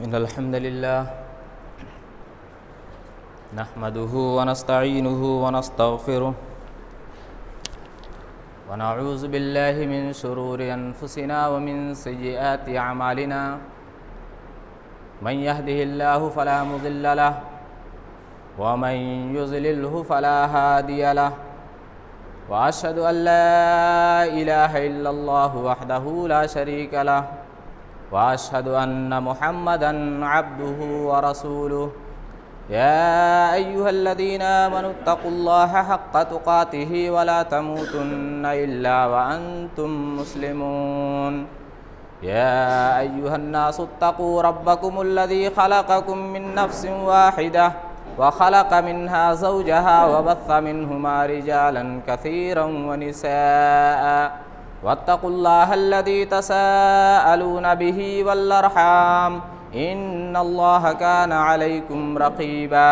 इन्नल हम्दुलिल्लाह नहमदुहु व नस्तईनुहु व नस्तगफिरुह व नऊज़ु बिल्लाहि मिन शुरूरि अनफुसिना व मिन सय्यिआति अमालिना मन यहदिहिल्लाहु फला मुज़िल्ल लहु व मन युज़लिल्हु फला हादिय लहु व अशहदु अन ला इलाहा इल्लल्लाहु वहदहु ला शरीका लहु व अशहदु अन्न मुहम्मदन अब्दुहु व रसूलुहु या अय्युहल्लज़ीना आमनुत्तक़ुल्लाह हक़्क़ तुक़ातिहि व ला तमूतुन्न इल्ला व अंतुम मुस्लिमून या अय्युहन्नासु इत्तक़ू रब्बकुमुल्लज़ी ख़लक़कुम मिन नफ़्सिन वाहिदह व ख़लक़ मिन्हा ज़ौजहा व बस्स मिन्हुमा रिजालन कसीरन व निसाअ वत्तक़ुल्लाहल्लज़ी तसाअलून बिही वल अर्हाम इन्नल्लाह कान अलैकुम रक़ीबा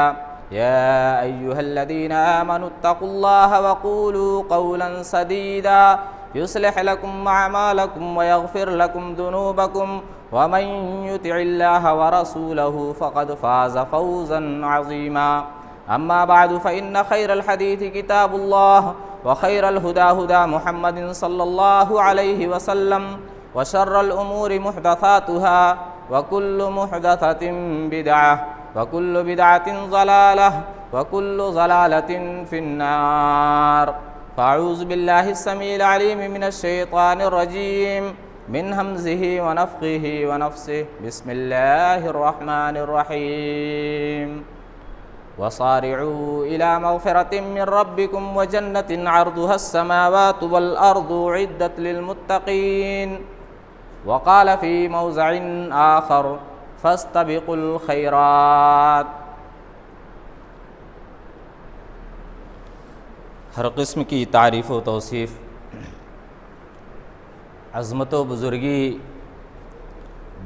या अय्युहल्लज़ीना आमनुत्तक़ुल्लाह व क़ूलू क़ौलन सदीदा युस्लिह लकुम अअमालकुम व यग़फ़िर लकुम ज़ुनूबकुम व मन युतिइल्लाह व रसूलहु फ़क़द फ़ाज़ फ़ौज़न अज़ीमा अम्मा बअदु फ़इन्न ख़ैरल हदीथि किताबुल्लाह व खैरल हुदा हुदा मुहम्मदिन सल्लल्लाहु अलैहि वसल्लम व शर्रल उमूरि मुहदसातुहा व कुल्लु मुहदसतिन बिदअह व कुल्लु बिदअतिन ज़लालह व कुल्लु ज़लालतिन फिन्नार फ़अऊज़ु बिल्लाहिस समीइल अलीम मिनश शैतानिर रजीम मिन हमज़िहि व नफ़्ख़िहि व नफ़्सिहि बिस्मिल्लाहिर रहमानिर रहीम वसारिऊ इला मग़फ़िरतिन मिन रब्बिकुम व जन्नतिन अर्दुहस समावातु वल अर्दु उइद्दत लिल मुत्तक़ीन वक़ाल फ़ी मौज़िइन आख़र फ़स्तबिक़ुल ख़ैरात। हर क़िस्म की तारीफ़ व तौसीफ़, अज़मत व बुज़ुर्गी,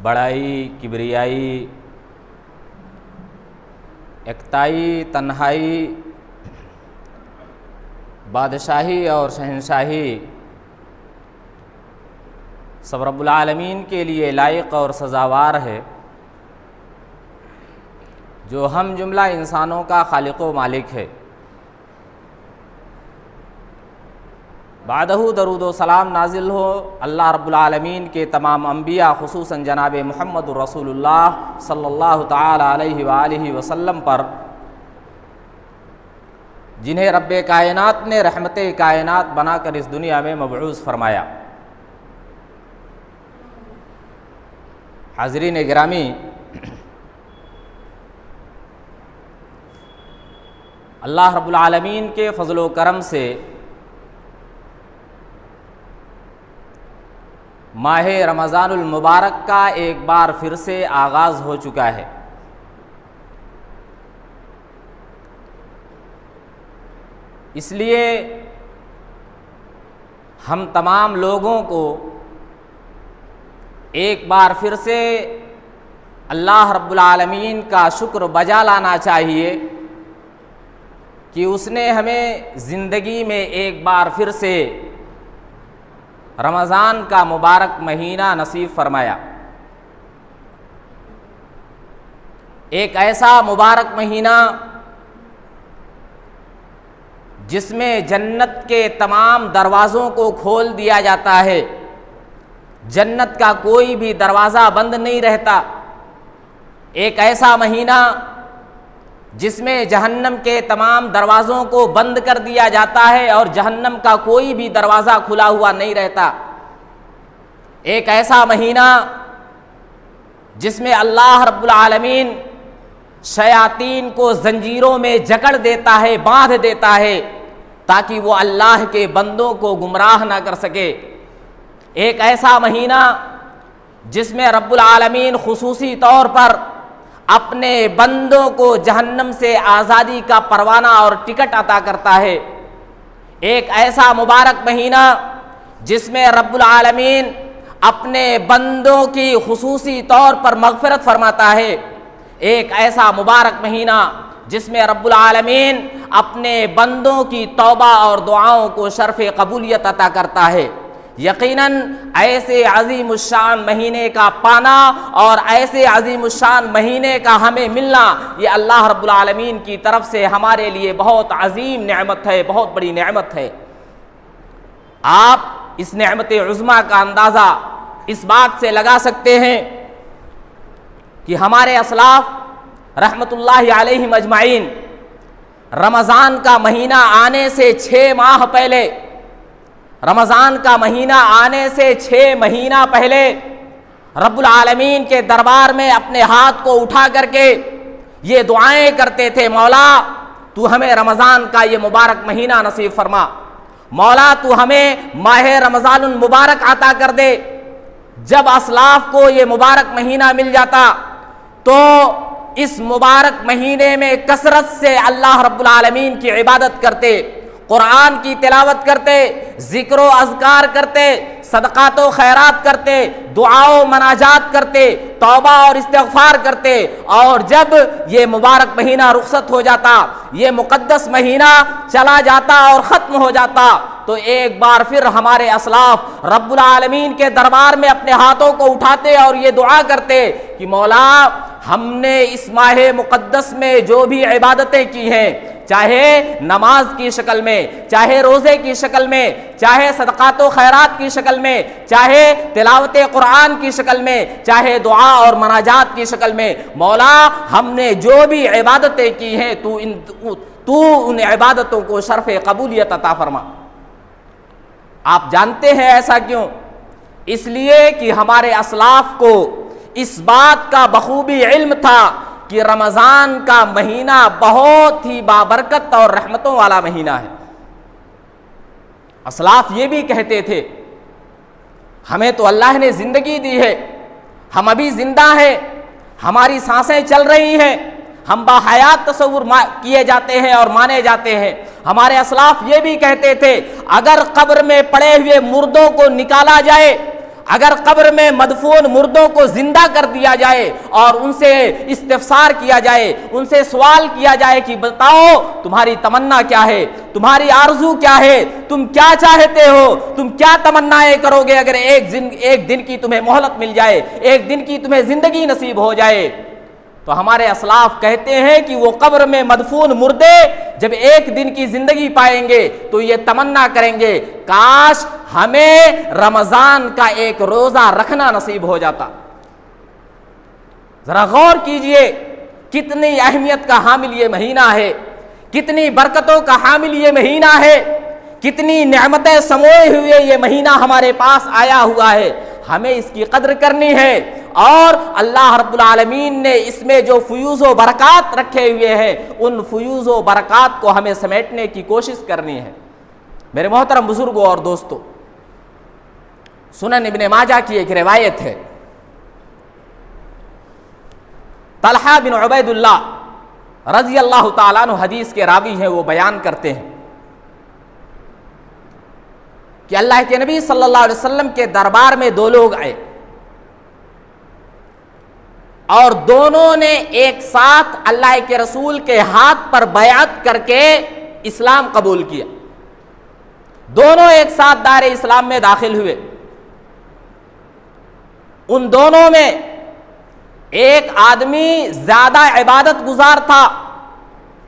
बड़ाई, किबरियाई, एकताई, तन्हाई, बादशाही और शहंशाही सब रब्बुल आलमीन के लिए लायक और सज़ावार है, जो हम जुमला इंसानों का खालिक़ व मालिक है। बादहू दरूद व सलाम नाजिल हो अल्लाह रब्बुल आलमीन के तमाम अम्बिया खुसूसन जनाब मुहम्मदुर रसूलुल्लाह सल्लल्लाहु ताला अलैहि व आलिहि वसल्लम पर, जिन्हें रब्बे कायनात ने रहमते कायनात बनाकर इस दुनिया में मबऊस फरमाया। हाज़रीन गिरामी, अल्लाह रब्बुल आलमीन के फ़ज़ल व करम से माह रमज़ानुल मुबारक का एक बार फिर से आगाज़ हो चुका है। इसलिए हम तमाम लोगों को एक बार फिर से अल्लाह रब्बुल आलमीन का शुक्र बजा लाना चाहिए कि उसने हमें ज़िंदगी में एक बार फिर से रमज़ान का मुबारक महीना नसीब फरमाया। एक ऐसा मुबारक महीना जिसमें जन्नत के तमाम दरवाज़ों को खोल दिया जाता है, जन्नत का कोई भी दरवाज़ा बंद नहीं रहता। एक ऐसा महीना जिसमें जहन्नम के तमाम दरवाज़ों को बंद कर दिया जाता है और जहन्नम का कोई भी दरवाज़ा खुला हुआ नहीं रहता। एक ऐसा महीना जिसमें अल्लाह रब्बुल आलमीन शयातीन को जंजीरों में जकड़ देता है, बांध देता है, ताकि वो अल्लाह के बंदों को गुमराह ना कर सके। एक ऐसा महीना जिसमें रब्बुल आलमीन खुसूसी तौर पर अपने बंदों को जहन्नम से आज़ादी का परवाना और टिकट अता करता है। एक ऐसा मुबारक महीना जिसमें रब्बुल आलमीन अपने बंदों की खुसूसी तौर पर मग़फ़िरत फरमाता है। एक ऐसा मुबारक महीना जिसमें रब्बुल आलमीन अपने बंदों की तौबा और दुआओं को शर्फ़ कबूलियत अता करता है। यकीनन ऐसे अज़ीमुश्शान महीने का पाना और ऐसे अज़ीमुश्शान महीने का हमें मिलना, ये अल्लाह रब्बुल आलमीन की तरफ से हमारे लिए बहुत अजीम नेमत है, बहुत बड़ी नेमत है। आप इस नेमत उज़्मा का अंदाज़ा इस बात से लगा सकते हैं कि हमारे असलाफ रहमतुल्लाहि अलैहिम अजमाइन रमज़ान का महीना आने से 6 माह पहले, रमज़ान का महीना आने से 6 महीना पहले रब्बुल आलमीन के दरबार में अपने हाथ को उठा करके ये दुआएं करते थे, मौला तू हमें रमज़ान का ये मुबारक महीना नसीब फरमा, मौला तू हमें माह रमज़ानुल मुबारक अता कर दे। जब असलाफ को ये मुबारक महीना मिल जाता तो इस मुबारक महीने में कसरत से अल्लाह रब्बुल आलमीन की इबादत करते, कुरान की तिलावत करते, जिक्र अज़कार करते, सदक़ात व खैरात करते, दुआ व मनाजात करते, तौबा और इस्तिग़फ़ार करते। और जब ये मुबारक महीना रुख़सत हो जाता, ये मुक़द्दस महीना चला जाता और ख़त्म हो जाता, तो एक बार फिर हमारे असलाफ रब्बुल आलमीन के दरबार में अपने हाथों को उठाते और ये दुआ करते कि मौला हमने इस माह मुक़द्दस में जो भी इबादतें की हैं, चाहे नमाज की शक्ल में, चाहे रोज़े की शक्ल में, चाहे सदक़ात व खैरात की शक्ल में, चाहे तिलावत कुरान की शक्ल में, चाहे दुआ और मनाजात की शक्ल में, मौला हमने जो भी इबादतें की हैं तू उन इबादतों को शर्फ़ कबूलियत अता फरमा। आप जानते हैं ऐसा क्यों? इसलिए कि हमारे असलाफ को इस बात का बखूबी इल्म था कि रमज़ान का महीना बहुत ही बाबरकत और रहमतों वाला महीना है। असलाफ ये भी कहते थे, हमें तो अल्लाह ने ज़िंदगी दी है, हम अभी ज़िंदा हैं, हमारी सांसें चल रही हैं, हम बाहयात तसव्वुर किए जाते हैं और माने जाते हैं। हमारे असलाफ ये भी कहते थे, अगर कब्र में पड़े हुए मुर्दों को निकाला जाए, अगर कब्र में मदफून मुर्दों को जिंदा कर दिया जाए और उनसे इस्तिफ़सार किया जाए, उनसे सवाल किया जाए कि बताओ तुम्हारी तमन्ना क्या है, तुम्हारी आरजू क्या है, तुम क्या चाहते हो, तुम क्या तमन्नाएं करोगे अगर एक दिन की तुम्हें मोहलत मिल जाए, एक दिन की तुम्हें जिंदगी नसीब हो जाए। तो हमारे असलाफ कहते हैं कि वो कब्र में मदफून मुर्दे जब एक दिन की जिंदगी पाएंगे तो ये तमन्ना करेंगे, काश हमें रमजान का एक रोजा रखना नसीब हो जाता। जरा गौर कीजिए कितनी अहमियत का हामिल ये महीना है, कितनी बरकतों का हामिल ये महीना है, कितनी नेमतें समोए हुए ये महीना हमारे पास आया हुआ है। हमें इसकी कद्र करनी है और अल्लाह रब्बुल आलमीन ने इसमें जो फ़यूज़ व बरक़ात रखे हुए हैं उन फ़यूज़ व बरक़ात को हमें समेटने की कोशिश करनी है। मेरे मोहतरम बुजुर्गों और दोस्तों, सुनन इब्ने माजा की एक रिवायत है, तलहा बिन उबैदुल्लाह रज़ी अल्लाह ताला अन्हु हदीस के रावी हैं, वो बयान करते हैं कि अल्लाह के नबी सल्लल्लाहु अलैहि वसल्लम के दरबार में 2 लोग आए और दोनों ने एक साथ अल्लाह के रसूल के हाथ पर बयात करके इस्लाम कबूल किया। दोनों एक साथ दायरे इस्लाम में दाखिल हुए। उन दोनों में एक आदमी ज्यादा इबादत गुजार था,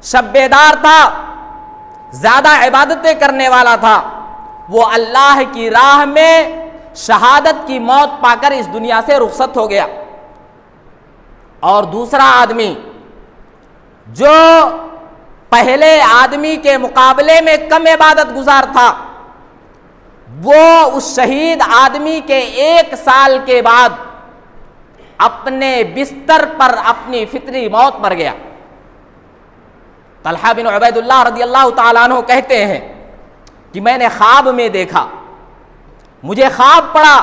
शब्बेदार था, ज्यादा इबादतें करने वाला था। वो अल्लाह की राह में शहादत की मौत पाकर इस दुनिया से रुखसत हो गया। और दूसरा आदमी जो पहले आदमी के मुकाबले में कम इबादत गुजार था, वो उस शहीद आदमी के 1 साल के बाद अपने बिस्तर पर अपनी फितरी मौत मर गया। तलहा बिन उबैदुल्लाह रज़ियल्लाहु ताला अन्हु कहते हैं कि मैंने ख्वाब में देखा, मुझे ख्वाब पड़ा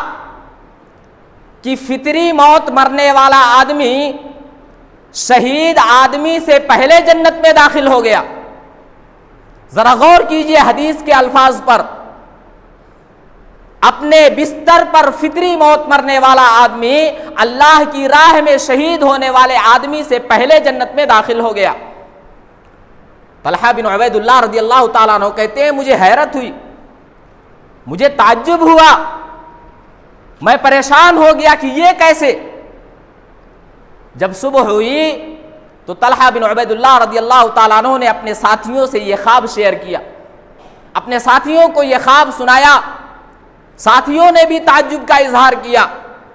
कि फितरी मौत मरने वाला आदमी शहीद आदमी से पहले जन्नत में दाखिल हो गया। जरा गौर कीजिए हदीस के अल्फाज पर, अपने बिस्तर पर फितरी मौत मरने वाला आदमी अल्लाह की राह में शहीद होने वाले आदमी से पहले जन्नत में दाखिल हो गया। तलहा बिन उबैदुल्लाह रज़ियल्लाहु ताला अन्हु कहते हैं मुझे हैरत हुई, मुझे ताज्जुब हुआ, मैं परेशान हो गया कि ये कैसे। जब सुबह हुई तो तलहा बिन उबैदुल्लाह रदियल्लाहु ताला अन्हु ने अपने साथियों से ये ख्वाब शेयर किया, अपने साथियों को ये ख्वाब सुनाया। साथियों ने भी ताज्जुब का इजहार किया,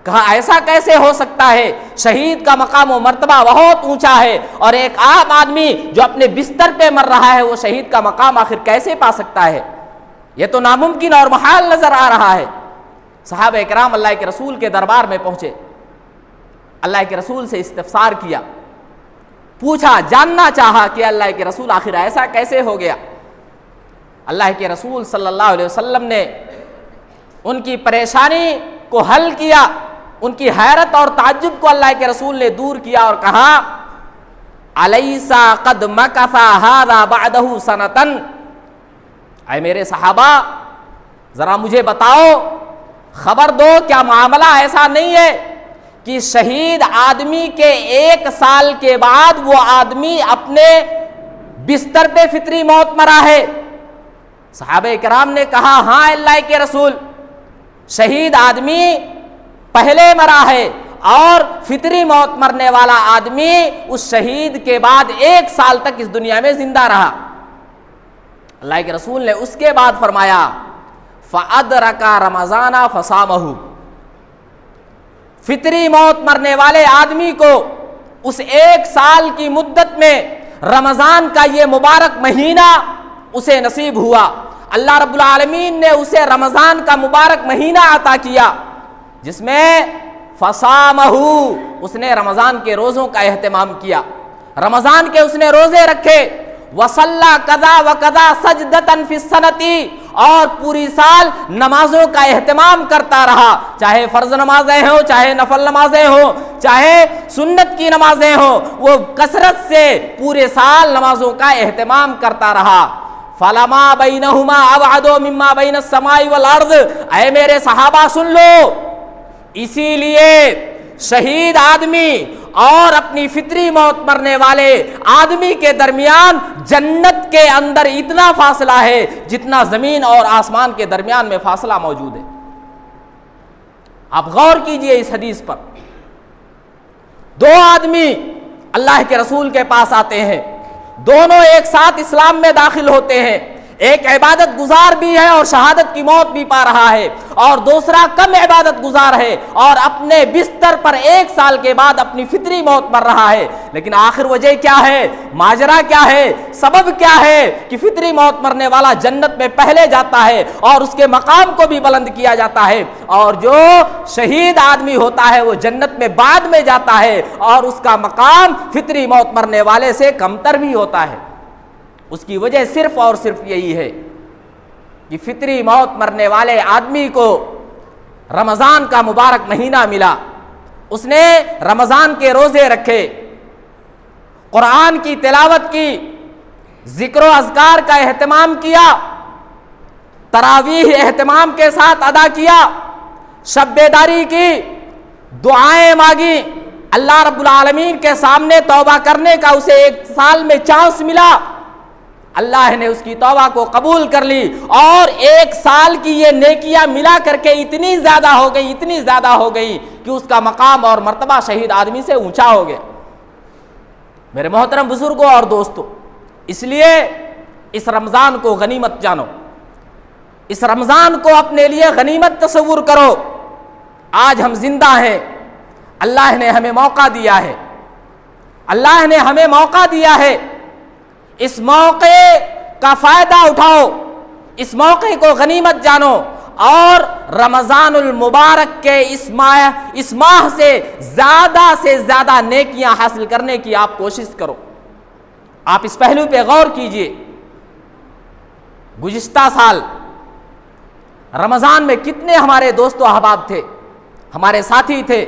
कहा ऐसा कैसे हो सकता है, शहीद का मकाम व मर्तबा बहुत ऊंचा है और एक आम आदमी जो अपने बिस्तर पे मर रहा है वो शहीद का मकाम आखिर कैसे पा सकता है, यह तो नामुमकिन और महाल नजर आ रहा है। सहाबा इकराम अल्लाह के रसूल के दरबार में पहुंचे, अल्लाह के रसूल से इस्तिफसार किया, पूछा, जानना चाहा कि अल्लाह के रसूल आखिर ऐसा कैसे हो गया। अल्लाह के रसूल सल्लल्लाहु अलैहि वसल्लम ने उनकी परेशानी को हल किया, उनकी हैरत और ताज्जुब को अल्लाह के रसूल ने दूर किया और कहा, अलैसा कद मकसा हादा बअदहु सनतन, ऐ मेरे सहाबा जरा मुझे बताओ, खबर दो, क्या मामला ऐसा नहीं है कि शहीद आदमी के 1 साल के बाद वो आदमी अपने बिस्तर पे फितरी मौत मरा है। सहाबे किराम ने कहा, हाँ अल्लाह के रसूल, शहीद आदमी पहले मरा है और फितरी मौत मरने वाला आदमी उस शहीद के बाद 1 साल तक इस दुनिया में जिंदा रहा। अल्लाह के रसूल ने उसके बाद फरमाया, फ़अदरका रमज़ाना फ़सामहु, फितरी मौत मरने वाले आदमी को उस 1 साल की मुद्दत में रमज़ान का ये मुबारक महीना उसे नसीब हुआ। अल्लाह रब्बुल आलमीन ने उसे रमज़ान का मुबारक महीना अता किया जिसमें फ़सामहु, उसने रमज़ान के रोज़ों का एहतमाम किया, रमज़ान के उसने रोज़े रखे। वसल्ला कदा व कदा सजदतन फिस्सनती, और पूरी साल नमाजों का एहतमाम करता रहा, चाहे फर्ज नमाजें हो, चाहे नफल नमाजें हो, चाहे सुन्नत की नमाजें हो, वो कसरत से पूरे साल नमाजों का एहतमाम करता रहा। फलमा बैनहुमा अबअदु मिम्मा बैन अस्समाई वल अर्द, ऐ मेरे सहाबा सुन लो, इसीलिए शहीद आदमी और अपनी फितरी मौत मरने वाले आदमी के दरमियान जन्नत के अंदर इतना फासला है जितना जमीन और आसमान के दरमियान में फासला मौजूद है। आप गौर कीजिए इस हदीस पर। 2 आदमी अल्लाह के रसूल के पास आते हैं, दोनों एक साथ इस्लाम में दाखिल होते हैं। एक इबादत गुजार भी है और शहादत की मौत भी पा रहा है, और दूसरा कम इबादत गुजार है और अपने बिस्तर पर 1 साल के बाद अपनी फितरी मौत मर रहा है। लेकिन आखिर वजह क्या है, माजरा क्या है, सबब क्या है कि फितरी मौत मरने वाला जन्नत में पहले जाता है और उसके मकाम को भी बुलंद किया जाता है, और जो शहीद आदमी होता है वो जन्नत में बाद में जाता है और उसका मकाम फितरी मौत मरने वाले से कमतर भी होता है। उसकी वजह सिर्फ और सिर्फ यही है कि फितरी मौत मरने वाले आदमी को रमज़ान का मुबारक महीना मिला, उसने रमज़ान के रोज़े रखे, कुरान की तिलावत की, जिक्र अज़कार का एहतमाम किया, तरावीह एहतमाम के साथ अदा किया, शब-ए-दारी की, दुआएं मांगी, अल्लाह रब्बुल आलमीन के सामने तौबा करने का उसे 1 साल में चांस मिला, अल्लाह ने उसकी तौबा को कबूल कर ली और 1 साल की ये नेकियां मिला करके इतनी ज्यादा हो गई, इतनी ज्यादा हो गई कि उसका मकाम और मर्तबा शहीद आदमी से ऊंचा हो गया। मेरे मोहतरम बुजुर्गों और दोस्तों, इसलिए इस रमजान को गनीमत जानो, इस रमजान को अपने लिए गनीमत तस्वुर करो। आज हम जिंदा हैं, अल्लाह ने हमें मौका दिया है, अल्लाह ने हमें मौका दिया है, इस मौके का फायदा उठाओ, इस मौके को गनीमत जानो और रमजानुल मुबारक के इस माह से ज्यादा नेकियां हासिल करने की आप कोशिश करो। आप इस पहलू पे गौर कीजिए। गुज़िश्ता साल रमजान में कितने हमारे दोस्तों अहबाब थे, हमारे साथी थे,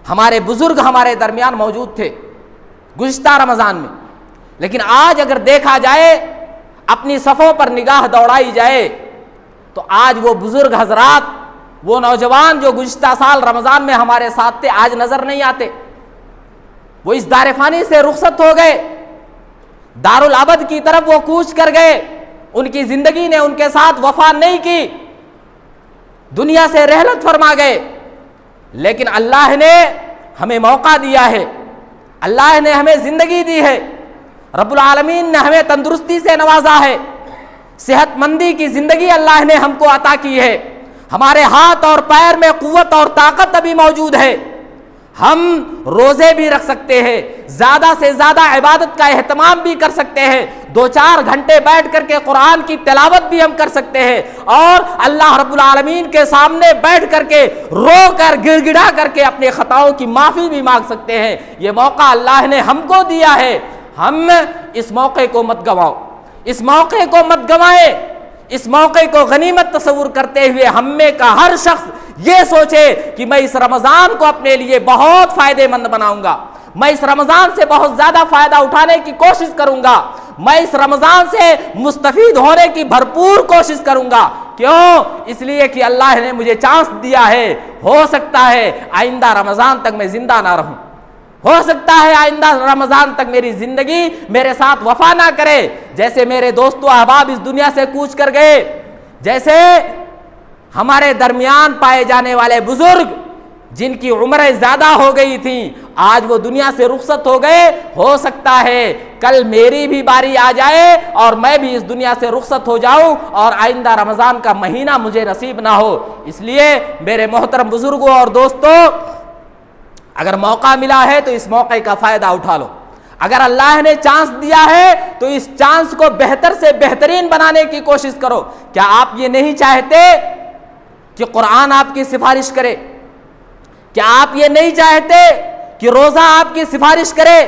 हमारे बुजुर्ग हमारे दरमियान मौजूद थे गुज़िश्ता रमजान में। लेकिन आज अगर देखा जाए, अपनी सफ़ों पर निगाह दौड़ाई जाए, तो आज वो बुजुर्ग हजरात, वो नौजवान जो गुज़िश्ता साल रमज़ान में हमारे साथ थे, आज नज़र नहीं आते। वो इस दार फ़ानी से रुखसत हो गए, दारुल अबद की तरफ वो कूच कर गए, उनकी ज़िंदगी ने उनके साथ वफा नहीं की, दुनिया से रहलत फरमा गए, लेकिन अल्लाह ने हमें मौका दिया है, अल्लाह ने हमें जिंदगी दी है, रब्बुल आलमीन ने हमें तंदुरुस्ती से नवाजा है, सेहतमंदी की जिंदगी अल्लाह ने हमको अता की है, हमारे हाथ और पैर में कुव्वत और ताकत अभी मौजूद है, हम रोजे भी रख सकते हैं, ज्यादा से ज्यादा इबादत का एहतमाम भी कर सकते हैं, 2-4 घंटे बैठ करके कुरान की तिलावत भी हम कर सकते हैं, और अल्लाह रब्बुल आलमीन के सामने बैठ करके रो कर गिड़गिड़ा करके अपने खताओं की माफी भी मांग सकते हैं। ये मौका अल्लाह ने हमको दिया है, हम इस मौके को मत गवाओ, इस मौके को मत गवाए, इस मौके को गनीमत तस्वुर करते हुए हम में का हर शख्स ये सोचे कि मैं इस रमजान को अपने लिए बहुत फायदेमंद बनाऊंगा, मैं इस रमजान से बहुत ज्यादा फायदा उठाने की कोशिश करूंगा, मैं इस रमजान से मुस्तफीद होने की भरपूर कोशिश करूंगा। क्यों? इसलिए कि अल्लाह ने मुझे चांस दिया है, हो सकता है आइंदा रमजान तक मैं जिंदा ना रहूं, हो सकता है आइंदा रमजान तक मेरी जिंदगी मेरे साथ वफा ना करे, जैसे मेरे दोस्तों अहबाब इस दुनिया से कूच कर गए, जैसे हमारे दरमियान पाए जाने वाले बुजुर्ग जिनकी उम्रें ज्यादा हो गई थी, आज वो दुनिया से रुखसत हो गए, हो सकता है कल मेरी भी बारी आ जाए और मैं भी इस दुनिया से रुखसत हो जाऊं और आइंदा रमजान का महीना मुझे नसीब ना हो। इसलिए मेरे मोहतरम बुजुर्गों और दोस्तों, अगर मौका मिला है तो इस मौके का फायदा उठा लो, अगर अल्लाह ने चांस दिया है तो इस चांस को बेहतर से बेहतरीन बनाने की कोशिश करो। क्या आप ये नहीं चाहते कि कुरान आपकी सिफारिश करे? क्या आप ये नहीं चाहते कि रोजा आपकी सिफारिश करे?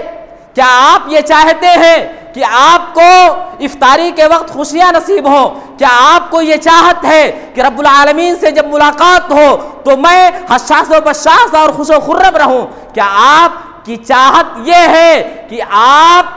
क्या आप ये चाहते हैं कि आपको इफ्तारी के वक्त खुशियां नसीब हो? क्या आपको ये चाहत है कि रब्बुल आलमीन से जब मुलाकात हो तो मैं हशास व बशास और खुश व खुर्रम रहूं? क्या आपकी चाहत ये है कि आप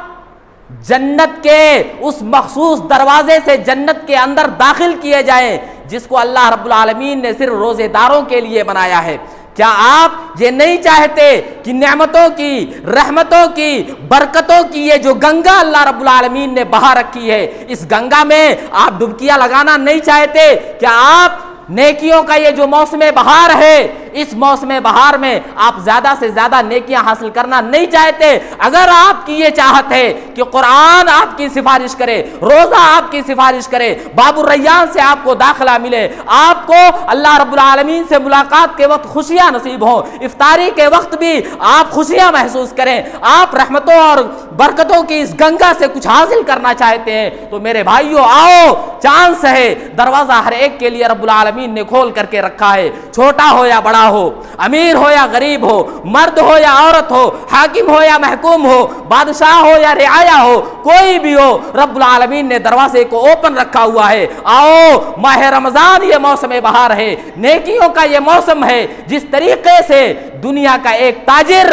जन्नत के उस मखसूस दरवाजे से जन्नत के अंदर दाखिल किए जाएं जिसको अल्लाह रब्बुल आलमीन ने सिर्फ रोजेदारों के लिए बनाया है? क्या आप ये नहीं चाहते कि नेमतों की, रहमतों की, बरकतों की ये जो गंगा अल्लाह रब्बुल आलमीन ने बहा रखी है, इस गंगा में आप डुबकियां लगाना नहीं चाहते? क्या आप नेकियों का ये जो मौसम बहार है, इस मौसम बहार में आप ज्यादा से ज्यादा नेकियां हासिल करना नहीं चाहते? अगर आपकी ये चाहत है कि कुरान आपकी सिफारिश करे, रोजा आपकी सिफारिश करे, बाबुर रैयान से आपको दाखिला मिले, आपको अल्लाह रब्बुल आलमीन से मुलाकात के वक्त खुशियां नसीब हो, इफ्तारी के वक्त भी आप खुशियां महसूस करें, आप रहमतों और बरकतों की इस गंगा से कुछ हासिल करना चाहते हैं, तो मेरे भाइयों आओ, चांस है, दरवाजा हर एक के लिए रब्बुल आलमीन ने खोल करके रखा है, छोटा हो या बड़ा हो, अमीर हो या गरीब हो, मर्द हो या औरत हो, हाकिम हो या महकूम हो, बादशाह हो या रियाया हो, कोई भी हो, रब्बुल आलमीन ने दरवाजे को ओपन रखा हुआ है। आओ, माह रमजान ये मौसम बहार है, नेकियों का ये मौसम है। जिस तरीके से दुनिया का एक ताजिर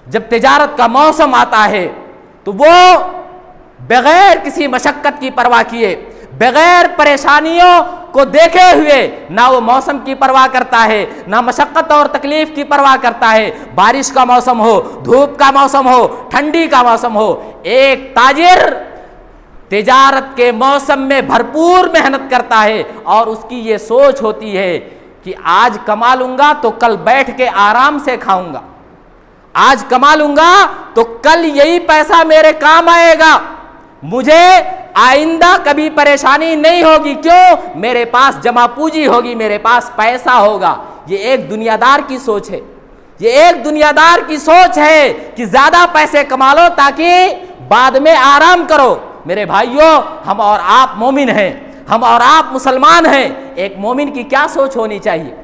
जब तिजारत का मौसम आता है तो वो बगैर किसी मशक्कत की परवाह किए, बगैर परेशानियों को देखे हुए ना वो मौसम की परवाह करता है, ना मशक्कत और तकलीफ की परवाह करता है। बारिश का मौसम हो, धूप का मौसम हो, ठंडी का मौसम हो, एक ताजिर तिजारत के मौसम में भरपूर मेहनत करता है और उसकी ये सोच होती है कि आज कमा लूंगा तो कल बैठ के आराम से खाऊंगा, आज कमा लूंगा तो कल यही पैसा मेरे काम आएगा, मुझे आइंदा कभी परेशानी नहीं होगी। क्यों? मेरे पास जमा पूंजी होगी, मेरे पास पैसा होगा। ये एक दुनियादार की सोच है, ये एक दुनियादार की सोच है कि ज्यादा पैसे कमा लो ताकि बाद में आराम करो। मेरे भाइयों, हम और आप मोमिन हैं, हम और आप मुसलमान हैं। एक मोमिन की क्या सोच होनी चाहिए?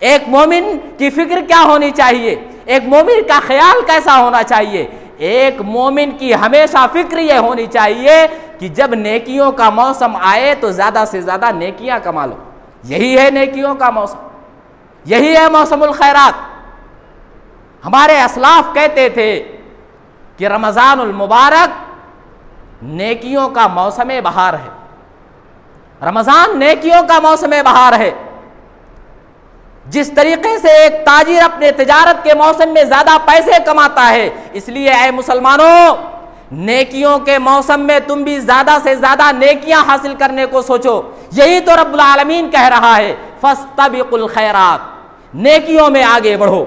एक मोमिन की फिक्र क्या होनी चाहिए? एक मोमिन का ख्याल कैसा होना चाहिए? एक मोमिन की हमेशा फिक्र यह होनी चाहिए कि जब नेकियों का मौसम आए तो ज्यादा से ज्यादा नेकियां कमा लो। यही है नेकियों का मौसम, यही है मौसमुल खैरात। हमारे असलाफ कहते थे कि रमजानुल मुबारक नेकियों का मौसम बहार है, रमजान नेकियों का मौसम बहार है। जिस तरीके से एक ताजिर अपने तिजारत के मौसम में ज्यादा पैसे कमाता है, इसलिए ऐ मुसलमानों, नेकियों के मौसम में तुम भी ज्यादा से ज्यादा नेकियां हासिल करने को सोचो। यही तो रब्बुल आलमीन कह रहा है, फस्तबिकुल खैरात, नेकियों में आगे बढ़ो,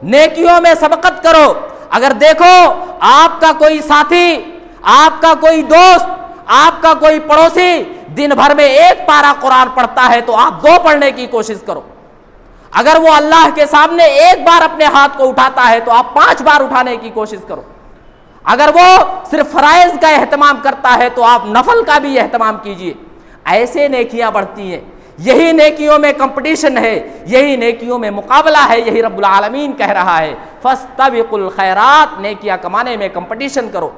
नेकियों में सबकत करो। अगर देखो आपका कोई साथी, आपका कोई दोस्त, आपका कोई पड़ोसी दिन भर में एक पारा कुरान पढ़ता है तो आप 2 पढ़ने की कोशिश करो। अगर वो अल्लाह के सामने एक बार अपने हाथ को उठाता है तो आप 5 बार उठाने की कोशिश करो। अगर वो सिर्फ फराइज का एहतमाम करता है तो आप नफल का भी एहतमाम कीजिए। ऐसे नेकियां बढ़ती हैं। यही नेकियों में कंपटीशन है, यही नेकियों में मुकाबला है। यही रब्बुल आलमीन कह रहा है फस्तबिकुल खैरात, नेकियां कमाने में कंपटीशन करो,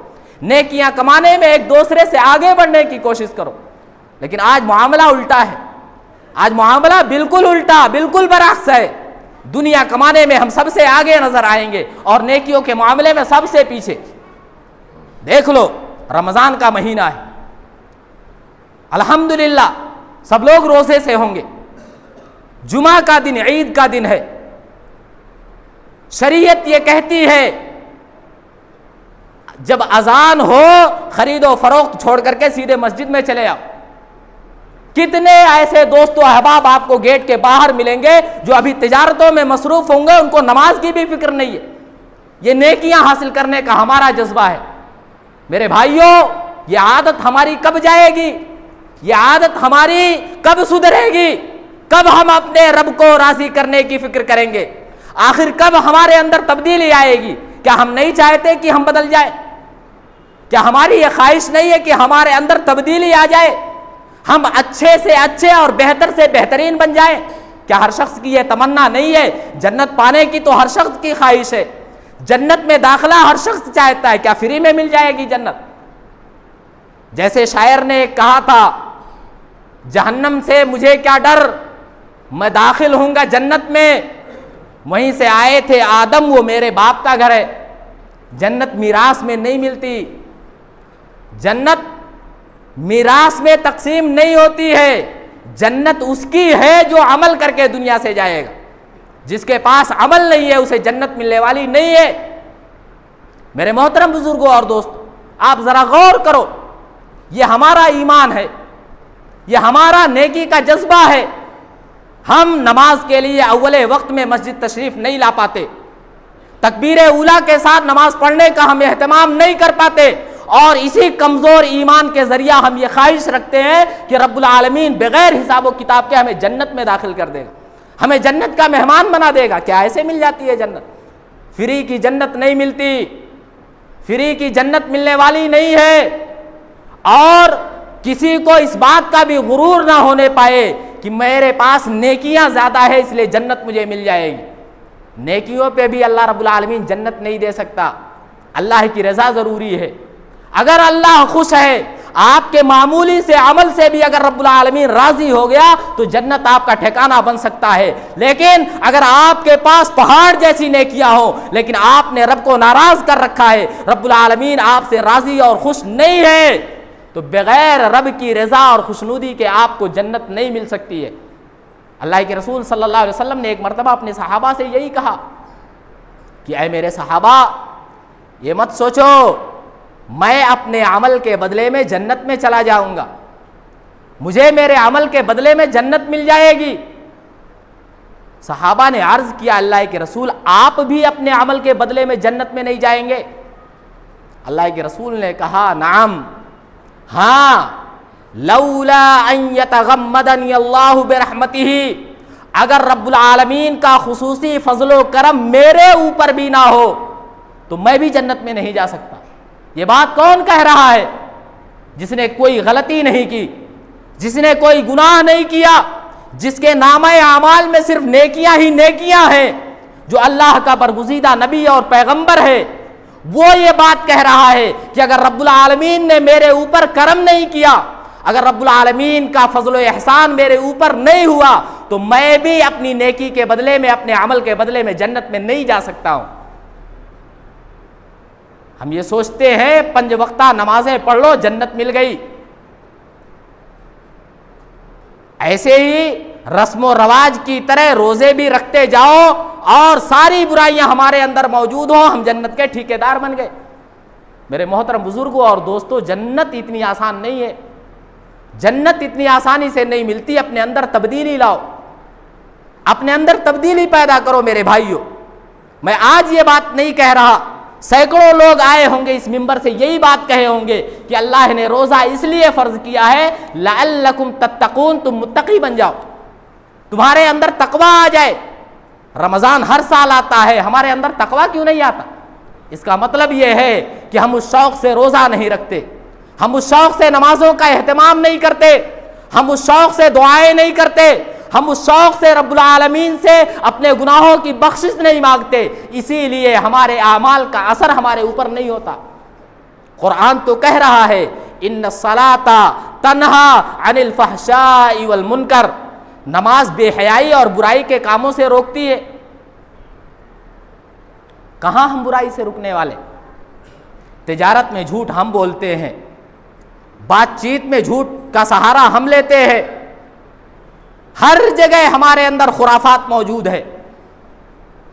नेकियां कमाने में एक दूसरे से आगे बढ़ने की कोशिश करो। लेकिन आज मामला उल्टा है, आज मामला बिल्कुल उल्टा, बिल्कुल बरअक्स है। दुनिया कमाने में हम सबसे आगे नजर आएंगे और नेकियों के मामले में सबसे पीछे। देख लो, रमजान का महीना है, अल्हम्दुलिल्लाह सब लोग रोजे से होंगे। जुमा का दिन, ईद का दिन है। शरीयत ये कहती है जब अजान हो खरीदो फरोख्त छोड़ करके सीधे मस्जिद में चले आओ। कितने ऐसे दोस्तों अहबाब आपको गेट के बाहर मिलेंगे जो अभी तिजारतों में मसरूफ होंगे, उनको नमाज की भी फिक्र नहीं है। ये नेकियां हासिल करने का हमारा जज्बा है। मेरे भाइयों, ये आदत हमारी कब जाएगी? ये आदत हमारी कब सुधरेगी? कब हम अपने रब को राजी करने की फिक्र करेंगे? आखिर कब हमारे अंदर तब्दीली आएगी? क्या हम नहीं चाहते कि हम बदल जाए? क्या हमारी ये ख्वाहिश नहीं है कि हमारे अंदर तब्दीली आ जाए, हम अच्छे से अच्छे और बेहतर से बेहतरीन बन जाएं? क्या हर शख्स की यह तमन्ना नहीं है? जन्नत पाने की तो हर शख्स की ख्वाहिश है, जन्नत में दाखिला हर शख्स चाहता है। क्या फ्री में मिल जाएगी जन्नत? जैसे शायर ने कहा था, जहन्नम से मुझे क्या डर, मैं दाखिल होऊंगा जन्नत में। वहीं से आए थे आदम, वो मेरे बाप का घर है। जन्नत मीरास में नहीं मिलती, जन्नत मीरास में तकसीम नहीं होती है। जन्नत उसकी है जो अमल करके दुनिया से जाएगा। जिसके पास अमल नहीं है उसे जन्नत मिलने वाली नहीं है। मेरे मोहतरम बुजुर्गों और दोस्तों, आप जरा गौर करो, ये हमारा ईमान है, ये हमारा नेकी का जज्बा है। हम नमाज के लिए अव्वले वक्त में मस्जिद तशरीफ नहीं ला पाते, तकबीर उला के साथ नमाज पढ़ने का हम एहतमाम नहीं कर पाते, और इसी कमजोर ईमान के जरिया हम ये ख्वाहिश रखते हैं कि रब्बुल आलमीन बगैर हिसाब व किताब के हमें जन्नत में दाखिल कर देगा, हमें जन्नत का मेहमान बना देगा। क्या ऐसे मिल जाती है जन्नत? फ्री की जन्नत नहीं मिलती, फ्री की जन्नत मिलने वाली नहीं है। और किसी को इस बात का भी गुरूर ना होने पाए कि मेरे पास नेकियां ज्यादा है इसलिए जन्नत मुझे मिल जाएगी। नेकियों पे भी अल्लाह रब्बुल आलमीन जन्नत नहीं दे सकता, अल्लाह की रजा जरूरी है। अगर अल्लाह खुश है, आपके मामूली से अमल से भी अगर रब्बुल आलमीन राजी हो गया तो जन्नत आपका ठिकाना बन सकता है। लेकिन अगर आपके पास पहाड़ जैसी नेकियां हो लेकिन आपने रब को नाराज कर रखा है, रब्बुल आलमीन आपसे राजी और खुश नहीं है, तो बगैर रब की रजा और खुशनुदी के आपको जन्नत नहीं मिल सकती है। अल्लाह के रसूल सल्लल्लाहु अलैहि वसल्लम ने एक मरतबा अपने सहाबा से यही कहा कि ऐ मेरे सहाबा, ये मत सोचो मैं अपने अमल के बदले में जन्नत में चला जाऊंगा, मुझे मेरे अमल के बदले में जन्नत मिल जाएगी। सहाबा ने अर्ज किया, अल्लाह के रसूल आप भी अपने अमल के बदले में जन्नत में नहीं जाएंगे? अल्लाह के रसूल ने कहा, नाम, हाँ, लौला अन यतगम्मदनी अल्लाहु बिरहमतिही, अगर रब्बुल आलमीन का खुसूसी फजलो करम मेरे ऊपर भी ना हो तो मैं भी जन्नत में नहीं जा सकता। ये बात कौन कह रहा है? जिसने कोई गलती नहीं की, जिसने कोई गुनाह नहीं किया, जिसके नामे आमाल में सिर्फ नेकियां ही नेकियां हैं, जो अल्लाह का बरगुज़ीदा नबी और पैगंबर है, वो ये बात कह रहा है कि अगर रब्बुल आलमीन ने मेरे ऊपर करम नहीं किया, अगर रब्बुल आलमीन का फजलो एहसान मेरे ऊपर नहीं हुआ तो मैं भी अपनी नेकी के बदले में, अपने अमल के बदले में जन्नत में नहीं जा सकता हूं। हम ये सोचते हैं 5 वक्ता नमाजें पढ़ लो जन्नत मिल गई। ऐसे ही रस्म व रवाज की तरह रोजे भी रखते जाओ और सारी बुराइयां हमारे अंदर मौजूद हो, हम जन्नत के ठेकेदार बन गए। मेरे मोहतरम बुजुर्गों और दोस्तों, जन्नत इतनी आसान नहीं है, जन्नत इतनी आसानी से नहीं मिलती। अपने अंदर तब्दीली लाओ, अपने अंदर तब्दीली पैदा करो मेरे भाइयों। मैं आज ये बात नहीं कह रहा, सैकड़ों लोग आए होंगे इस मिंबर से यही बात कहे होंगे कि अल्लाह ने रोजा इसलिए फर्ज किया है लअल्लकुम तत्तकून, तुम मुत्तकी बन जाओ, तुम्हारे अंदर तकवा आ जाए। रमजान हर साल आता है, हमारे अंदर तकवा क्यों नहीं आता? इसका मतलब यह है कि हम उस शौक से रोजा नहीं रखते, हम उस शौक से नमाजों का एहतमाम नहीं करते, हम उस शौक से दुआएं नहीं करते, हम उस शौक से रब्बुल आलमीन से अपने गुनाहों की बख्शिश नहीं मांगते। इसीलिए हमारे आमाल का असर हमारे ऊपर नहीं होता। कुरान तो कह रहा है इन्न सलाता तन्हा अनिल फहशाई वल मुनकर, नमाज बेहयाई और बुराई के कामों से रोकती है। कहां हम बुराई से रुकने वाले? तिजारत में झूठ हम बोलते हैं, बातचीत में झूठ का सहारा हम लेते हैं, हर जगह हमारे अंदर खुराफात मौजूद है।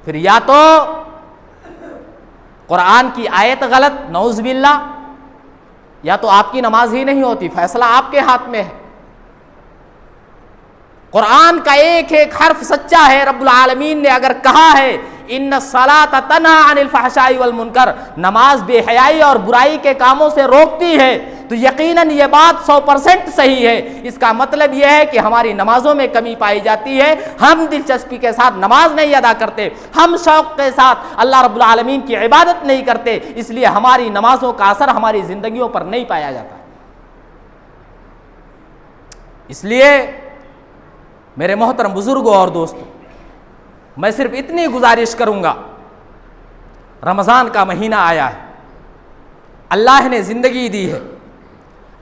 फिर या तो कुरान की आयत गलत, नऊज़ बिल्लाह, या तो आपकी नमाज ही नहीं होती, फैसला आपके हाथ में है। कुरान का एक एक हर्फ सच्चा है। रब्बुल आलमीन ने अगर कहा है इन्न सलात तन्हा अनिल फहशाई वल मुनकर, नमाज बेहयाई और बुराई के कामों से रोकती है, तो यकीनन ये बात 100% सही है। इसका मतलब यह है कि हमारी नमाजों में कमी पाई जाती है, हम दिलचस्पी के साथ नमाज नहीं अदा करते, हम शौक के साथ अल्लाह रब्बुल आलमीन की इबादत नहीं करते, इसलिए हमारी नमाजों का असर हमारी जिंदगियों पर नहीं पाया जाता। इसलिए मेरे मोहतरम बुजुर्गों और दोस्तों, मैं सिर्फ इतनी गुजारिश करूंगा, रमज़ान का महीना आया है, अल्लाह ने ज़िंदगी दी है,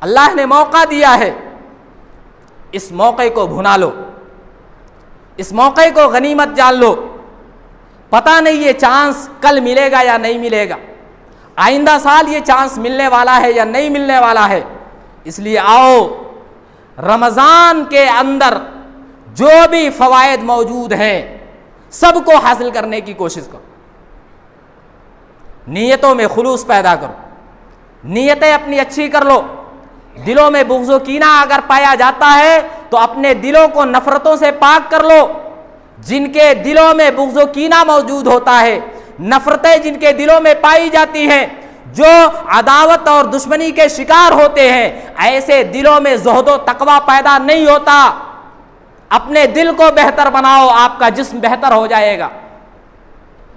अल्लाह ने मौका दिया है, इस मौके को भुना लो, इस मौके को गनीमत जान लो। पता नहीं ये चांस कल मिलेगा या नहीं मिलेगा, आइंदा साल ये चांस मिलने वाला है या नहीं मिलने वाला है। इसलिए आओ रमज़ान के अंदर जो भी फवायद मौजूद हैं सबको हासिल करने की कोशिश करो। नीयतों में खुलूस पैदा करो, नीयतें अपनी अच्छी कर लो। दिलों में बुग़्ज़ व कीना अगर पाया जाता है तो अपने दिलों को नफरतों से पाक कर लो। जिनके दिलों में बुग़्ज़ व कीना मौजूद होता है, नफरतें जिनके दिलों में पाई जाती हैं, जो अदावत और दुश्मनी के शिकार होते हैं, ऐसे दिलों में ज़ुहद व तक़वा पैदा नहीं होता। अपने दिल को बेहतर बनाओ, आपका जिस्म बेहतर हो जाएगा।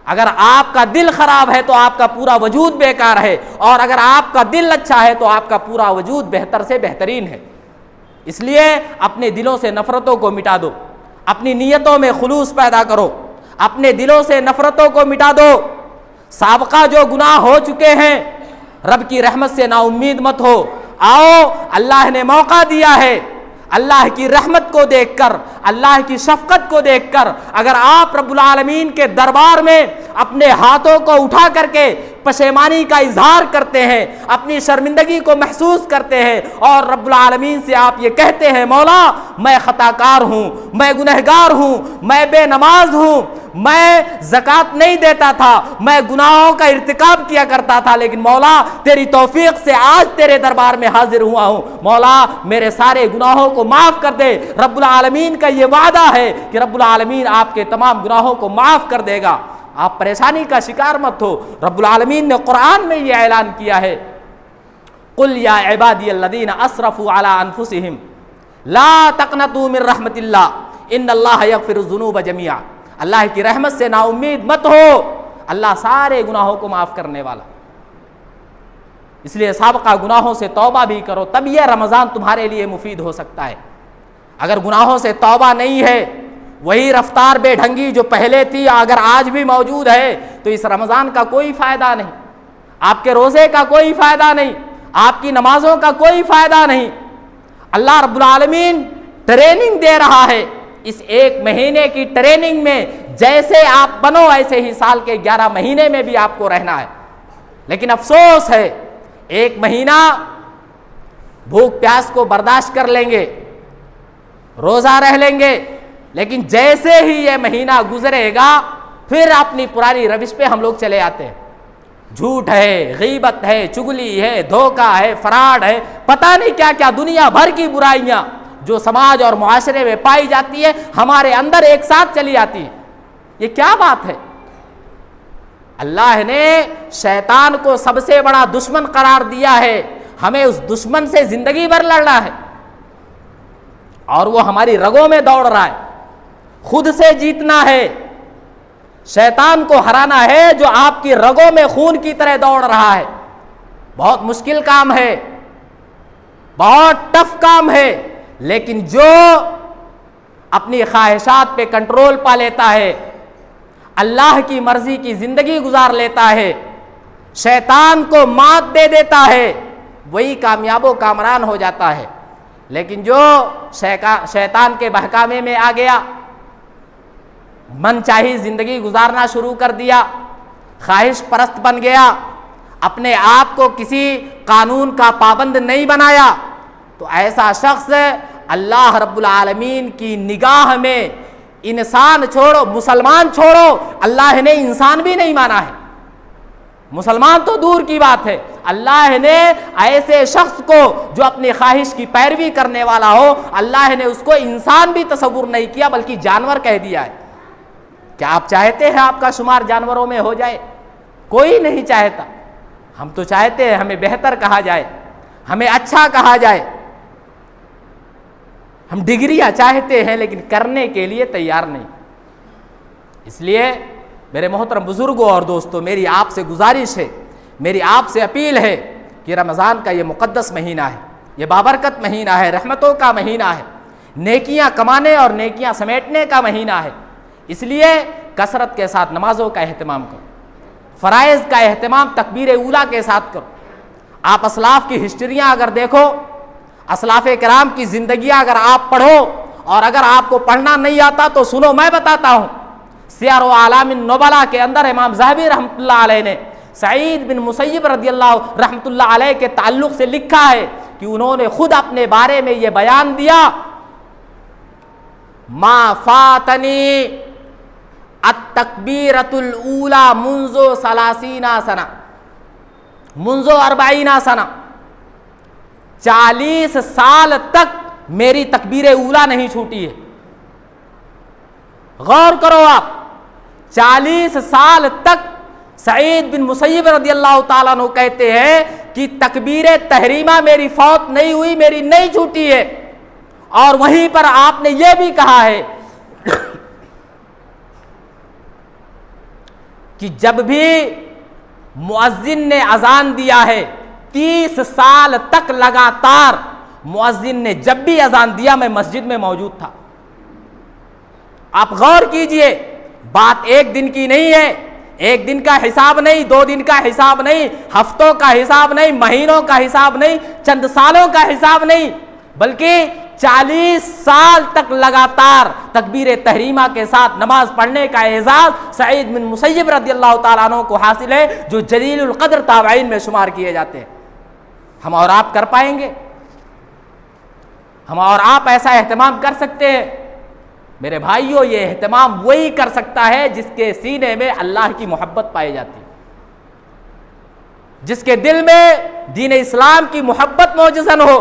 अगर आपका दिल खराब है तो आपका पूरा वजूद बेकार है, और अगर आपका दिल अच्छा है तो आपका पूरा वजूद बेहतर से बेहतरीन है। इसलिए अपने दिलों से नफरतों को मिटा दो, अपनी नीयतों में खुलूस पैदा करो, अपने दिलों से नफरतों को मिटा दो। साबका जो गुनाह हो चुके हैं, रब की रहमत से नाउम्मीद मत हो। आओ, अल्लाह ने मौका दिया है, अल्लाह की रहमत को देखकर, अल्लाह की शफकत को देखकर अगर आप रब्बुल आलमीन के दरबार में अपने हाथों को उठा करके पशेमानी का इजहार करते हैं, अपनी शर्मिंदगी को महसूस करते हैं और रब्बुल आलमीन से आप ये कहते हैं, मौला मैं खताकार हूँ, मैं गुनहगार हूँ, मैं बेनमाज हूँ, मैं ज़कात नहीं देता था, मैं गुनाहों का इर्तिकाब किया करता था, लेकिन मौला तेरी तौफीक से आज तेरे दरबार में हाजिर हुआ हूँ। मौला मेरे सारे गुनाहों को माफ़ कर दे। रब्बुल आलमीन का ये वादा है कि रब्बुल आलमीन आपके तमाम गुनाहों को माफ़ कर देगा। आप परेशानी का शिकार मत हो। रब्बुल आलमीन ने कुरान में ये ऐलान किया है, कुल या इबादियल्लज़ीना असरफू अला अनफुसिहिम ला तक़नतू मिन रहमतिल्लाह इन्नल्लाह यग़फिरुज़्ज़ुनूब जमीआ। अल्लाह की रहमत से नाउम्मीद मत हो, अल्लाह सारे गुनाहों को माफ़ करने वाला। इसलिए साबका गुनाहों से तौबा भी करो, तब यह रमज़ान तुम्हारे लिए मुफीद हो सकता है। अगर गुनाहों से तौबा नहीं है, वही रफ्तार बेढंगी जो पहले थी अगर आज भी मौजूद है, तो इस रमज़ान का कोई फ़ायदा नहीं, आपके रोज़े का कोई फ़ायदा नहीं, आपकी नमाजों का कोई फ़ायदा नहीं। अल्लाह रब्बुल आलमीन ट्रेनिंग दे रहा है। इस एक महीने की ट्रेनिंग में जैसे आप बनो ऐसे ही साल के 11 महीने में भी आपको रहना है। लेकिन अफसोस है, एक महीना भूख प्यास को बर्दाश्त कर लेंगे, रोज़ा रह लेंगे, लेकिन जैसे ही ये महीना गुजरेगा फिर अपनी पुरानी रविश पे हम लोग चले आते हैं। झूठ है, गीबत है, चुगली है, धोखा है, फराड है, पता नहीं क्या क्या दुनिया भर की बुराइयां जो समाज और मुआशरे में पाई जाती है हमारे अंदर एक साथ चली आती है। ये क्या बात है? अल्लाह ने शैतान को सबसे बड़ा दुश्मन करार दिया है, हमें उस दुश्मन से जिंदगी भर लड़ना है और वो हमारी रगों में दौड़ रहा है, खुद से जीतना है, शैतान को हराना है जो आपकी रगों में खून की तरह दौड़ रहा है। बहुत मुश्किल काम है, बहुत टफ काम है, लेकिन जो अपनी ख्वाहिशात पे कंट्रोल पा लेता है, अल्लाह की मर्जी की जिंदगी गुजार लेता है, शैतान को मात दे देता है, वही कामयाबो कामरान हो जाता है। लेकिन जो शैतान के बहकावे में आ गया, मनचाही जिंदगी गुजारना शुरू कर दिया, ख्वाहिश परस्त बन गया, अपने आप को किसी कानून का पाबंद नहीं बनाया, तो ऐसा शख्स अल्लाह रब्बुल आलमीन की निगाह में इंसान छोड़ो, मुसलमान छोड़ो, अल्लाह ने इंसान भी नहीं माना है। मुसलमान तो दूर की बात है, अल्लाह ने ऐसे शख्स को जो अपनी ख्वाहिश की पैरवी करने वाला हो, अल्लाह ने उसको इंसान भी तसव्वुर नहीं किया बल्कि जानवर कह दिया है। क्या आप चाहते हैं आपका शुमार जानवरों में हो जाए? कोई नहीं चाहता। हम तो चाहते हैं हमें बेहतर कहा जाए, हमें अच्छा कहा जाए, हम डिग्रियां चाहते हैं लेकिन करने के लिए तैयार नहीं। इसलिए मेरे मोहतरम बुजुर्गों और दोस्तों, मेरी आपसे गुजारिश है, मेरी आपसे अपील है कि रमज़ान का ये मुक़द्दस महीना है, ये बाबरकत महीना है, रहमतों का महीना है, नेकियां कमाने और नेकियां समेटने का महीना है। इसलिए कसरत के साथ नमाजों का अहतमाम करो, फ़राइज़ का अहतमाम तकबीर ऊला के साथ करो। आप असलाफ़ की हिस्ट्रियाँ अगर देखो, असलाफ़े किराम की ज़िंदगियाँ अगर आप पढ़ो, और अगर आपको पढ़ना नहीं आता तो सुनो, मैं बताता हूँ। सियार व आलामिन नुबला के अंदर इमाम ज़हबी रहमतुल्लाह अलैह ने सईद बिन मुसय्यब रज़ियल्लाहु रहमतुल्लाह अलैह के ताल्लुक़ से लिखा है कि उन्होंने खुद अपने बारे में ये बयान दिया, मा फातनी अत्तकबीरतुल ऊला मुंज़ो सलासीना सना, मुंज़ो अरबाईना सना, 40 साल तक मेरी तकबीर ऊला नहीं छूटी है। गौर करो आप, 40 साल तक सईद बिन मुसय्यब रज़ियल्लाहु ताला अन्हु कहते हैं कि तकबीर तहरीमा मेरी फौत नहीं हुई, मेरी नहीं छूटी है। और वहीं पर आपने यह भी कहा है कि जब भी मुअज्जिन ने अजान दिया है, 30 साल तक लगातार मुअज्जिन ने जब भी अजान दिया मैं मस्जिद में मौजूद था। आप गौर कीजिए, बात एक दिन की नहीं है, एक दिन का हिसाब नहीं, 2 दिन का हिसाब नहीं, हफ्तों का हिसाब नहीं, महीनों का हिसाब नहीं, चंद सालों का हिसाब नहीं, बल्कि 40 साल तक लगातार तकबीर तहरीमा के साथ नमाज पढ़ने का एजाज सईद बिन मुसय्यब रज़ियल्लाहु ताला अन्हु को हासिल है, जो जलीलुल क़द्र ताबईन में शुमार किए जाते हैं। हम और आप कर पाएंगे? हम और आप ऐसा एहतमाम कर सकते हैं? मेरे भाइयों, ये एहतमाम वही कर सकता है जिसके सीने में अल्लाह की मोहब्बत पाई जाती है, जिसके दिल में दीन इस्लाम की मोहब्बत मौजूद हो,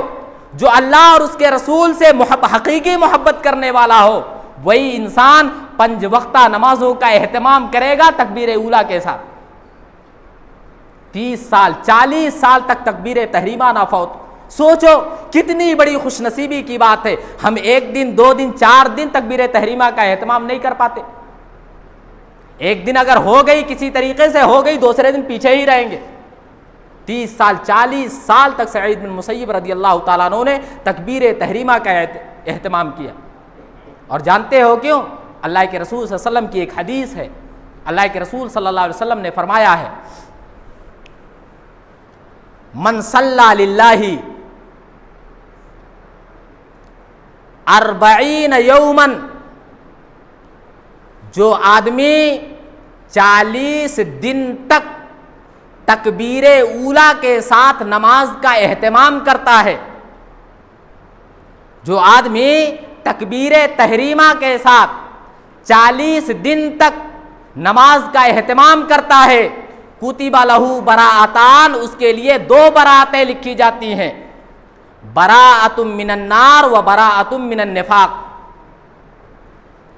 जो अल्लाह और उसके रसूल से हकीकी मोहब्बत करने वाला हो। वही इंसान 5 वक्ता नमाजों का एहतमाम करेगा तकबीर ऊला के साथ। 30 साल 40 साल तक तकबीर तहरीमा ना फौत। सोचो कितनी बड़ी खुशनसीबी की बात है। हम 1 दिन 2 दिन 4 दिन तकबीर तहरीमा का एहतमाम नहीं कर पाते। एक दिन अगर हो गई, किसी तरीके से हो गई, दूसरे दिन पीछे ही रहेंगे। 30 साल 40 साल तक सईद बिन मुसय्यब रज़ियल्लाहु ताला अन्हु ने तकबीर तहरीमा का एहतमाम किया। और जानते हो क्यों? अल्लाह के रसूल सल्लल्लाहु अलैहि वसल्लम की एक हदीस है। अल्लाह के रसूल सल्लल्लाहु अलैहि वसल्लम ने फरमाया है, मन सल्ला लिल्लाहि 40 यौमन, जो आदमी 40 दिन तक तकबीर ऊला के साथ नमाज का एहतमाम करता है, जो आदमी तकबीर तहरीमा के साथ 40 दिन तक नमाज का एहतमाम करता है, कुतिबा लहू बराअतान, उसके लिए 2 बरातें लिखी जाती हैं। बराअतुम मिनन्नार व बराअतुम मिनन निफाक।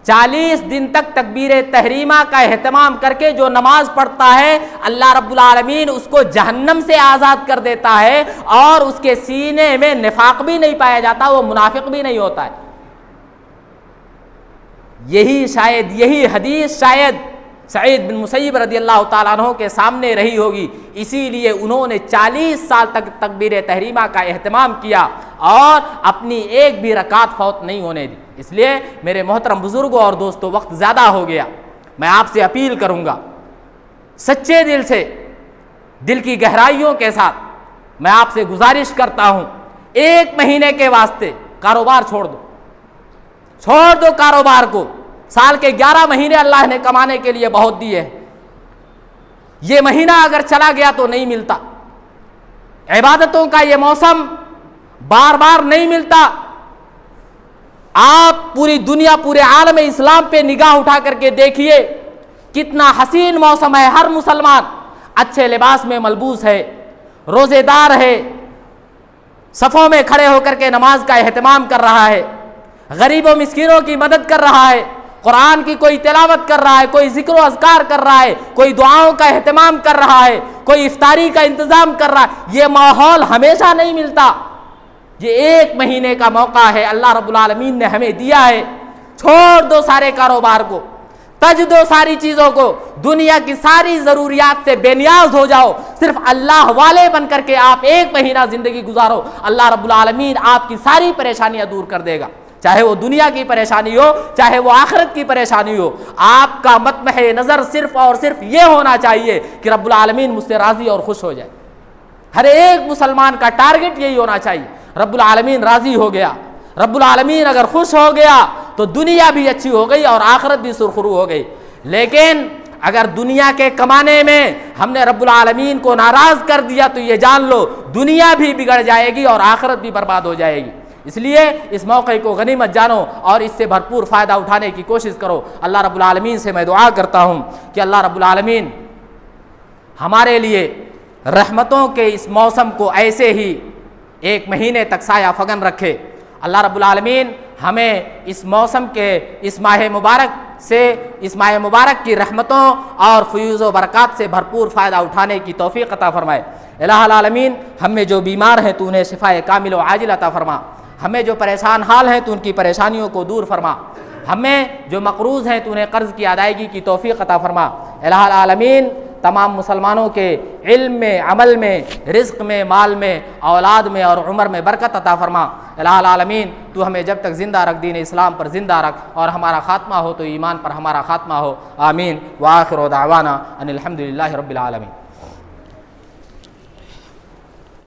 40 दिन तक तकबीर तहरीमा का एहतमाम करके जो नमाज पढ़ता है, अल्लाह रब्बुल आलमीन उसको जहन्नम से आज़ाद कर देता है और उसके सीने में निफाक भी नहीं पाया जाता, वो मुनाफिक भी नहीं होता है। यही हदीस शायद सईद बिन मुसैयब रदियल्लाहु ताला अन्हु के सामने रही होगी, इसीलिए उन्होंने 40 साल तक तकबीर तहरीमा का एहतमाम किया और अपनी एक भी रकात फौत नहीं होने दी। इसलिए मेरे मोहतरम बुजुर्गों और दोस्तों, वक्त ज़्यादा हो गया, मैं आपसे अपील करूँगा सच्चे दिल से, दिल की गहराइयों के साथ मैं आपसे गुजारिश करता हूँ, 1 महीने के वास्ते कारोबार छोड़ दो कारोबार को। साल के 11 महीने अल्लाह ने कमाने के लिए बहुत दिए हैं, ये महीना अगर चला गया तो नहीं मिलता। इबादतों का ये मौसम बार बार नहीं मिलता। आप पूरी दुनिया, पूरे आलम इस्लाम पे निगाह उठा करके देखिए, कितना हसीन मौसम है। हर मुसलमान अच्छे लिबास में मलबूस है, रोजेदार है, सफ़ों में खड़े होकर के नमाज का एहतमाम कर रहा है, गरीबों मिस्कीनों की मदद कर रहा है, कुरान की कोई तिलावत कर रहा है, कोई जिक्र अज़कार कर रहा है, कोई दुआओं का एहतमाम कर रहा है, कोई इफ्तारी का इंतज़ाम कर रहा है। ये माहौल हमेशा नहीं मिलता। ये 1 महीने का मौका है, अल्लाह रब्बुल आलमीन ने हमें दिया है। छोड़ दो सारे कारोबार को, तज दो सारी चीज़ों को, दुनिया की सारी ज़रूरियात से बेनियाज हो जाओ, सिर्फ अल्लाह वाले बन करके आप 1 महीना ज़िंदगी गुजारो। अल्लाह रब्बुल आलमीन आपकी सारी परेशानियाँ दूर कर देगा, चाहे वो दुनिया की परेशानी हो, चाहे वो आखिरत की परेशानी हो। आपका मतमह नज़र सिर्फ और सिर्फ ये होना चाहिए कि रब्बुल आलमीन मुझसे राज़ी और खुश हो जाए। हर एक मुसलमान का टारगेट यही होना चाहिए, रब्बुल आलमीन राज़ी हो गया, रब्बुल आलमीन अगर खुश हो गया तो दुनिया भी अच्छी हो गई और आखिरत भी सुरखरू हो गई। लेकिन अगर दुनिया के कमाने में हमने रब्बुल आलमीन को नाराज़ कर दिया तो ये जान लो दुनिया भी बिगड़ जाएगी और आखिरत भी बर्बाद हो जाएगी। इसलिए इस मौके को गनीमत जानो और इससे भरपूर फ़ायदा उठाने की कोशिश करो। अल्लाह रब्बुल आलमीन से मैं दुआ करता हूँ कि अल्लाह रब्बुल आलमीन हमारे लिए रहमतों के इस मौसम को ऐसे ही 1 महीने तक साया फगन रखे। अल्लाह रब्बुल आलमीन हमें इस मौसम के, इस माह मुबारक से, इस माह मुबारक की रहमतों और फ़यूज़ व बरक़ात से भरपूर फ़ायदा उठाने की तौफ़ीक़ अता फ़रमाए। इलाहुल आलमीन हम में जो बीमार हैं तो उन्हें शिफ़ाए कामिल व आजिल अता फ़रमा, हमें जो परेशान हाल हैं तो उनकी परेशानियों को दूर फरमा, हमें जो मक़रूज़ हैं तो उन्हें कर्ज़ की अदायगी की तौफ़ीक़ अता फ़रमा। इलाहुल आलमीन तमाम मुसलमानों के इल्म में, अमल में, रिज़्क़ में, माल में, औलाद में और उम्र में बरकत अता फ़रमा। इलाहुल आलमीन तू हमें जब तक ज़िंदा रख, दीन इस्लाम पर ज़िंदा रख और हमारा ख़ात्मा हो तो ईमान पर हमारा ख़ात्मा हो। आमीन व आखिर दावाना अनिल हम्दुलिल्लाहि रब्बिल आलमीन।